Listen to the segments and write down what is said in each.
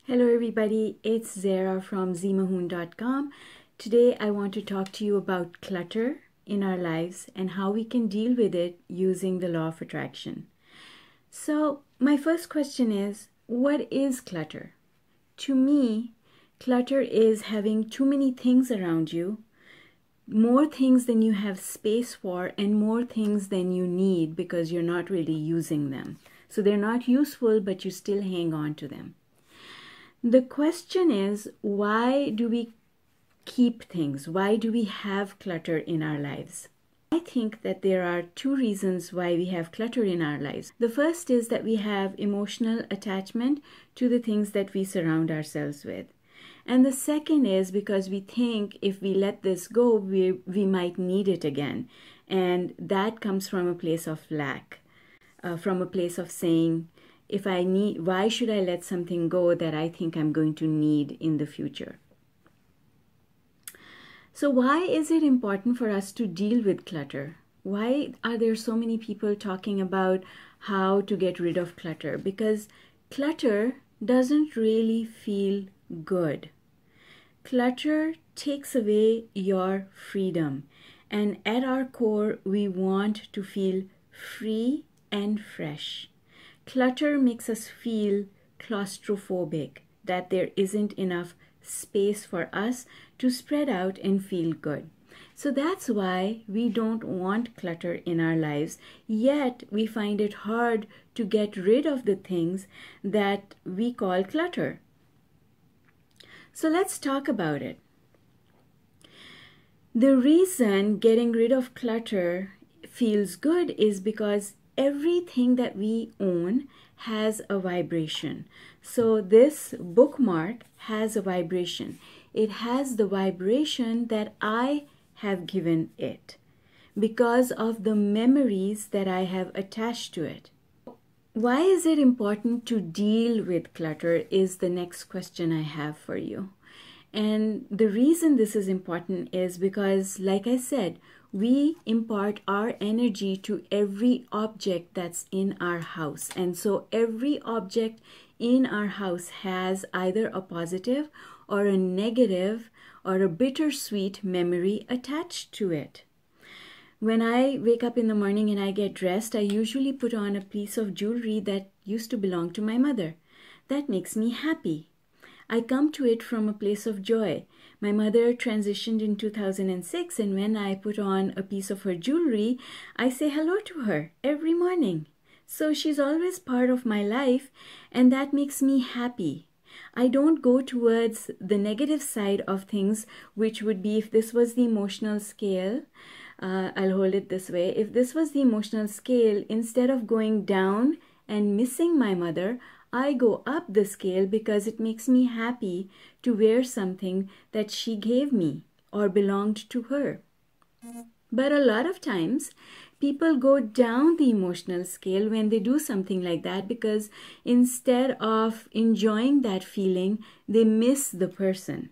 Hello everybody, it's Zara from ZMAHOON.com. Today I want to talk to you about clutter in our lives and how we can deal with it using the law of attraction. So my first question is, what is clutter? To me, clutter is having too many things around you, more things than you have space for and more things than you need because you're not really using them. So they're not useful, but you still hang on to them. The question is, why do we keep things? Why do we have clutter in our lives? I think that there are two reasons why we have clutter in our lives. The first is that we have emotional attachment to the things that we surround ourselves with. And the second is because we think if we let this go, we might need it again. And that comes from a place of lack, from a place of saying, why should I let something go that I think I'm going to need in the future? So why is it important for us to deal with clutter? Why are there so many people talking about how to get rid of clutter? Because clutter doesn't really feel good. Clutter takes away your freedom. And at our core, we want to feel free and fresh. Clutter makes us feel claustrophobic, that there isn't enough space for us to spread out and feel good. So that's why we don't want clutter in our lives, yet we find it hard to get rid of the things that we call clutter. So let's talk about it. The reason getting rid of clutter feels good is because everything that we own has a vibration. So this bookmark has a vibration. It has the vibration that I have given it because of the memories that I have attached to it. Why is it important to deal with clutter is the next question I have for you. And the reason this is important is because, like I said, we impart our energy to every object that's in our house. And so every object in our house has either a positive or a negative or a bittersweet memory attached to it. When I wake up in the morning and I get dressed, I usually put on a piece of jewelry that used to belong to my mother. That makes me happy. I come to it from a place of joy. My mother transitioned in 2006, and when I put on a piece of her jewelry, I say hello to her every morning. So she's always part of my life, and that makes me happy. I don't go towards the negative side of things, which would be if this was the emotional scale. I'll hold it this way. If this was the emotional scale, instead of going down and missing my mother, I go up the scale because it makes me happy to wear something that she gave me or belonged to her. But a lot of times, people go down the emotional scale when they do something like that because instead of enjoying that feeling, they miss the person.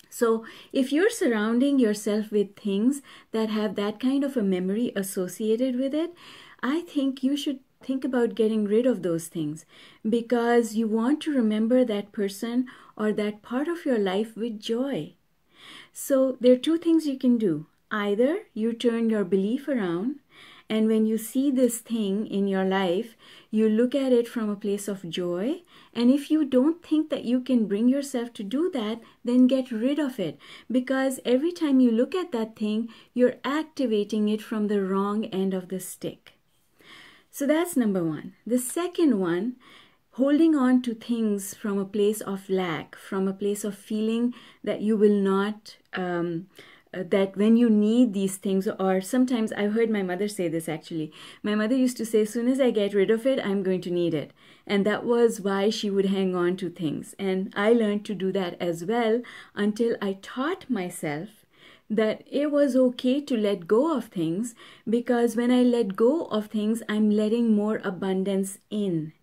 So if you're surrounding yourself with things that have that kind of a memory associated with it, I think you should think about getting rid of those things because you want to remember that person or that part of your life with joy. So there are two things you can do. Either you turn your belief around, and when you see this thing in your life, you look at it from a place of joy. And if you don't think that you can bring yourself to do that, then get rid of it. Because every time you look at that thing, you're activating it from the wrong end of the stick. So that's number one. The second one, holding on to things from a place of lack, from a place of feeling that you will not, that when you need these things, or sometimes I've heard my mother say this actually. My mother used to say, as soon as I get rid of it, I'm going to need it. And that was why she would hang on to things. And I learned to do that as well until I taught myself that it was okay to let go of things, because when I let go of things, I'm letting more abundance in.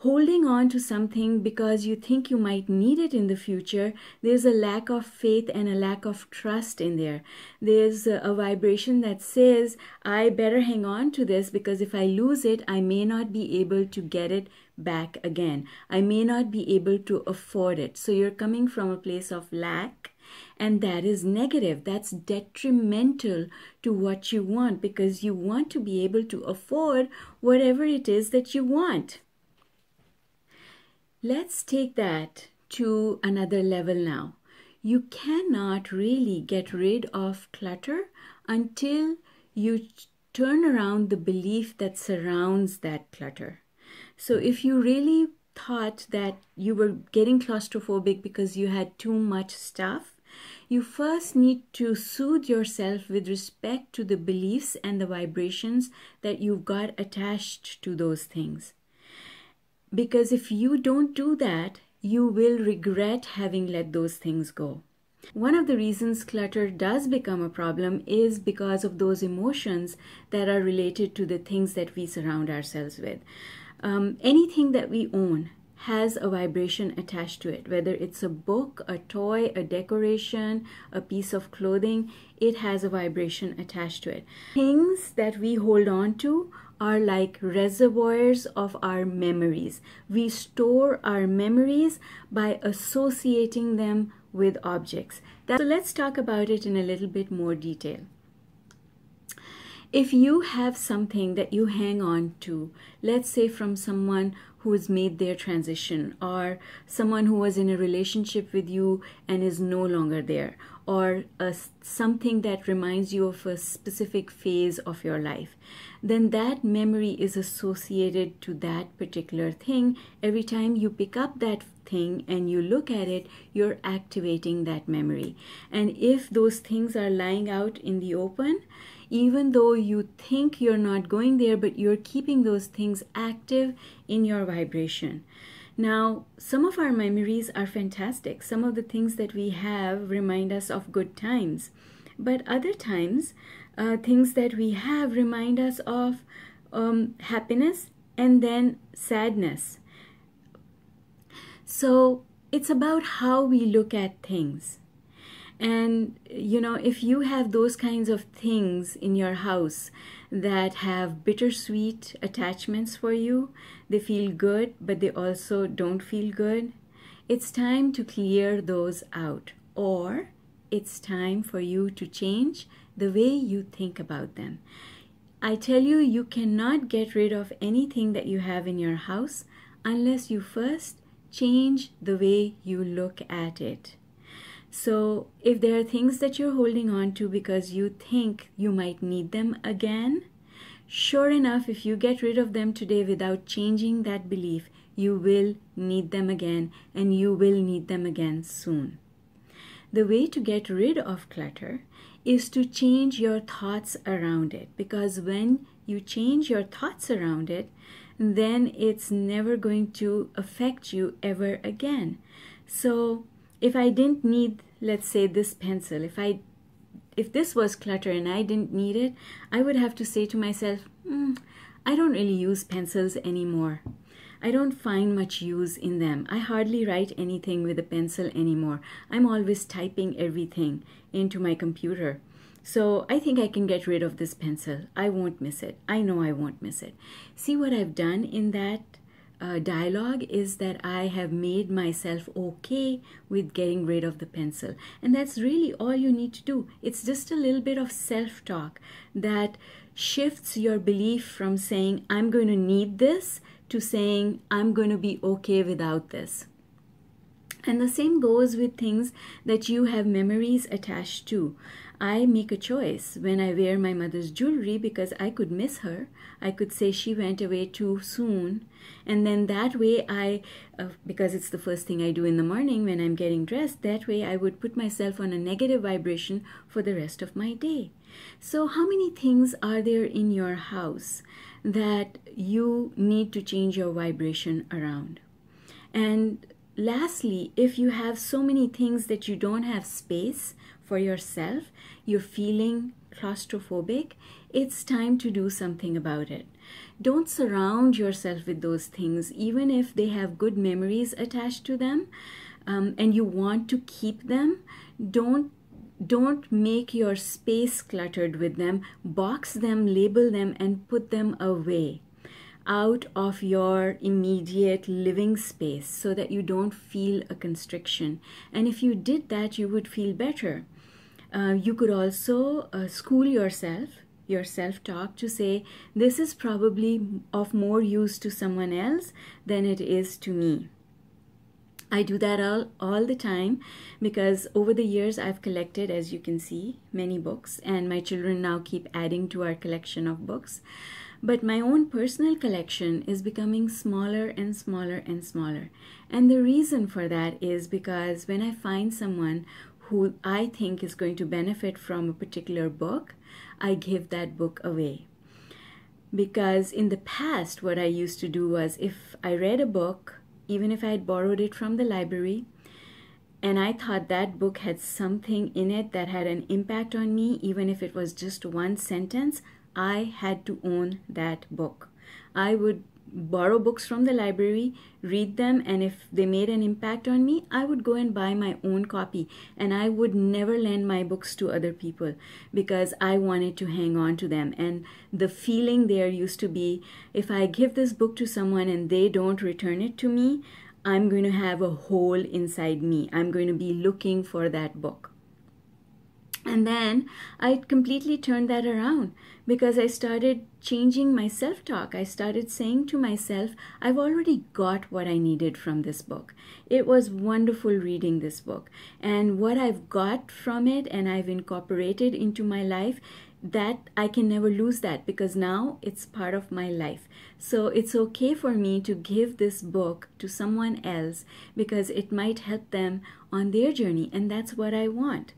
holding on to something because you think you might need it in the future, there's a lack of faith and a lack of trust in there. There's a vibration that says, I better hang on to this because if I lose it, I may not be able to get it back again. I may not be able to afford it. So you're coming from a place of lack, and that is negative. That's detrimental to what you want, because you want to be able to afford whatever it is that you want. Let's take that to another level now. You cannot really get rid of clutter until you turn around the belief that surrounds that clutter. So if you really thought that you were getting claustrophobic because you had too much stuff, you first need to soothe yourself with respect to the beliefs and the vibrations that you've got attached to those things. Because if you don't do that, you will regret having let those things go. One of the reasons clutter does become a problem is because of those emotions that are related to the things that we surround ourselves with. Anything that we own has a vibration attached to it, whether it's a book, a toy, a decoration, a piece of clothing, it has a vibration attached to it. Things that we hold on to are like reservoirs of our memories. We store our memories by associating them with objects. So let's talk about it in a little bit more detail. If you have something that you hang on to, let's say from someone who has made their transition, or someone who was in a relationship with you and is no longer there, or something that reminds you of a specific phase of your life, then that memory is associated to that particular thing. Every time you pick up that thing and you look at it, you're activating that memory. And if those things are lying out in the open, even though you think you're not going there, but you're keeping those things active in your vibration. Now, some of our memories are fantastic. Some of the things that we have remind us of good times. But other times, things that we have remind us of happiness and then sadness. So it's about how we look at things. And, you know, if you have those kinds of things in your house that have bittersweet attachments for you, they feel good, but they also don't feel good, it's time to clear those out. Or it's time for you to change the way you think about them. I tell you, you cannot get rid of anything that you have in your house unless you first change the way you look at it. So if there are things that you're holding on to because you think you might need them again, sure enough, if you get rid of them today without changing that belief, you will need them again, and you will need them again soon. The way to get rid of clutter is to change your thoughts around it, because when you change your thoughts around it, then it's never going to affect you ever again. So if I didn't need, let's say, this pencil, if this was clutter and I didn't need it, I would have to say to myself, I don't really use pencils anymore. I don't find much use in them. I hardly write anything with a pencil anymore. I'm always typing everything into my computer. So I think I can get rid of this pencil. I won't miss it. I know I won't miss it. See, what I've done in that dialogue is that I have made myself okay with getting rid of the pencil. And that's really all you need to do. It's just a little bit of self-talk that shifts your belief from saying, I'm going to need this, to saying, I'm going to be okay without this. And the same goes with things that you have memories attached to. I make a choice when I wear my mother's jewelry because I could miss her. I could say she went away too soon. And then that way because it's the first thing I do in the morning when I'm getting dressed, that way I would put myself on a negative vibration for the rest of my day. So how many things are there in your house that you need to change your vibration around? And lastly, if you have so many things that you don't have space for yourself, you're feeling claustrophobic, it's time to do something about it. Don't surround yourself with those things, even if they have good memories attached to them, and you want to keep them. Don't make your space cluttered with them. Box them, label them, and put them away out of your immediate living space so that you don't feel a constriction. And if you did that, you would feel better. You could also school yourself, your self-talk, to say, this is probably of more use to someone else than it is to me. I do that all the time because over the years I've collected, as you can see, many books, and my children now keep adding to our collection of books. But my own personal collection is becoming smaller and smaller and smaller. And the reason for that is because when I find someone who I think is going to benefit from a particular book, I give that book away. Because in the past, what I used to do was, if I read a book, even if I had borrowed it from the library, and I thought that book had something in it that had an impact on me, even if it was just one sentence, I had to own that book. I would borrow books from the library, read them, and if they made an impact on me, I would go and buy my own copy, and I would never lend my books to other people because I wanted to hang on to them. And the feeling there used to be, if I give this book to someone and they don't return it to me, I'm going to have a hole inside me. I'm going to be looking for that book. And then I completely turned that around because I started changing my self-talk. I started saying to myself, I've already got what I needed from this book. It was wonderful reading this book. And what I've got from it and I've incorporated into my life, that I can never lose that because now it's part of my life. So it's okay for me to give this book to someone else because it might help them on their journey, and that's what I want.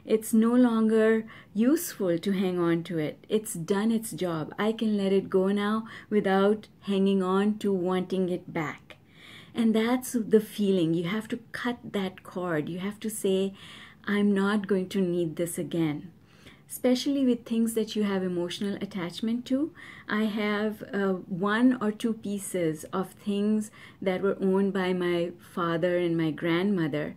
It's no longer useful to hang on to it. It's done its job. I can let it go now without hanging on to wanting it back. And that's the feeling. You have to cut that cord. You have to say, I'm not going to need this again. Especially with things that you have emotional attachment to. I have 1 or 2 pieces of things that were owned by my father and my grandmother,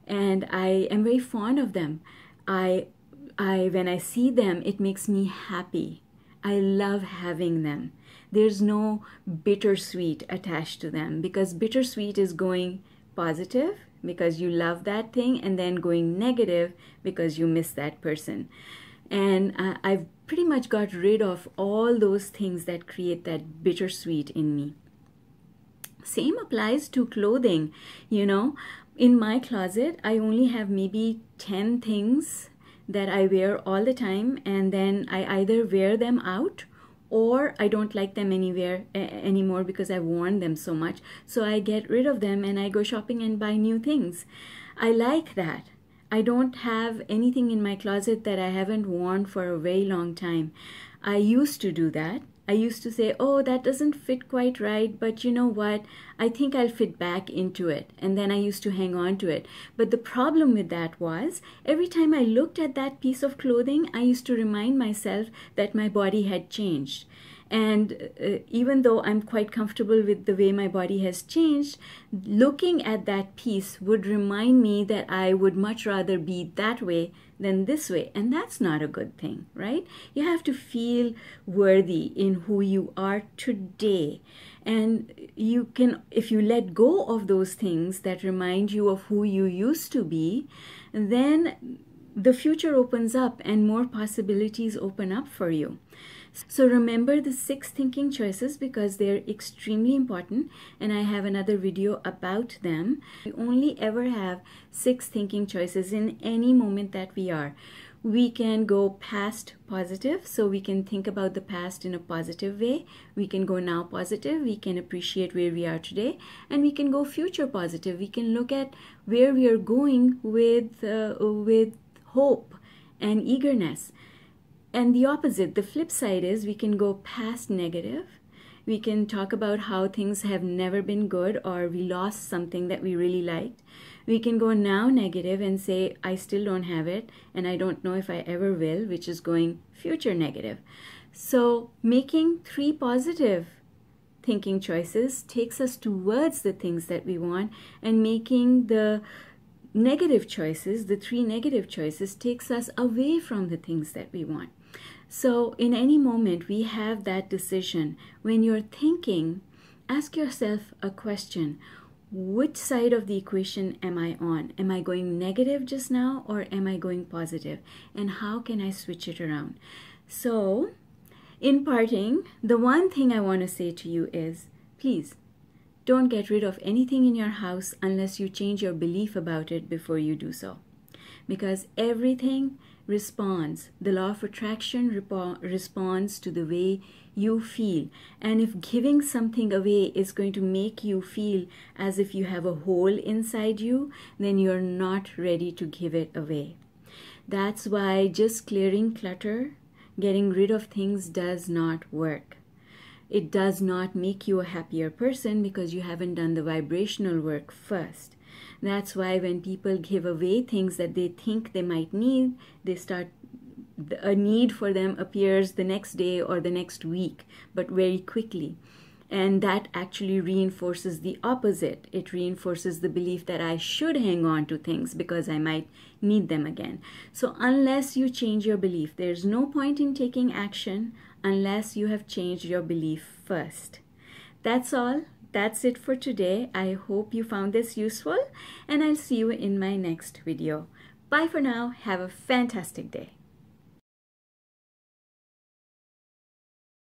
and I am very fond of them. When I see them, it makes me happy. I love having them. There's no bittersweet attached to them because bittersweet is going positive because you love that thing and then going negative because you miss that person. And I've pretty much got rid of all those things that create that bittersweet in me. Same applies to clothing. You know, in my closet, I only have maybe 10 things that I wear all the time, and then I either wear them out or I don't like them anymore because I've worn them so much. So I get rid of them and I go shopping and buy new things. I like that. I don't have anything in my closet that I haven't worn for a very long time. I used to do that. I used to say, oh, that doesn't fit quite right, but you know what? I think I'll fit back into it. And then I used to hang on to it. But the problem with that was, every time I looked at that piece of clothing, I used to remind myself that my body had changed. And even though I'm quite comfortable with the way my body has changed, looking at that piece would remind me that I would much rather be that way than this way. And that's not a good thing, right? You have to feel worthy in who you are today. And you can, if you let go of those things that remind you of who you used to be, then the future opens up and more possibilities open up for you. So remember the 6 thinking choices because they're extremely important, and I have another video about them. We only ever have 6 thinking choices in any moment that we are. We can go past positive, so we can think about the past in a positive way. We can go now positive, we can appreciate where we are today, and we can go future positive. We can look at where we are going with hope and eagerness. And the opposite, the flip side is we can go past negative. We can talk about how things have never been good or we lost something that we really liked. We can go now negative and say, I still don't have it, and I don't know if I ever will, which is going future negative. So making 3 positive thinking choices takes us towards the things that we want, and making the negative choices, the 3 negative choices, takes us away from the things that we want. So in any moment we have that decision. When you're thinking, ask yourself a question. Which side of the equation am I on? Am I going negative just now, or am I going positive? And how can I switch it around? So in parting, the one thing I want to say to you is, please don't get rid of anything in your house unless you change your belief about it before you do so. Because everything responds. The law of attraction responds to the way you feel. And if giving something away is going to make you feel as if you have a hole inside you, then you're not ready to give it away. That's why just clearing clutter, getting rid of things, does not work. It does not make you a happier person because you haven't done the vibrational work first. That's why when people give away things that they think they might need, a need for them appears the next day or the next week, but very quickly. And that actually reinforces the opposite. It reinforces the belief that I should hang on to things because I might need them again. So unless you change your belief, there's no point in taking action unless you have changed your belief first. That's all. That's it for today. I hope you found this useful, and I'll see you in my next video. Bye for now. Have a fantastic day.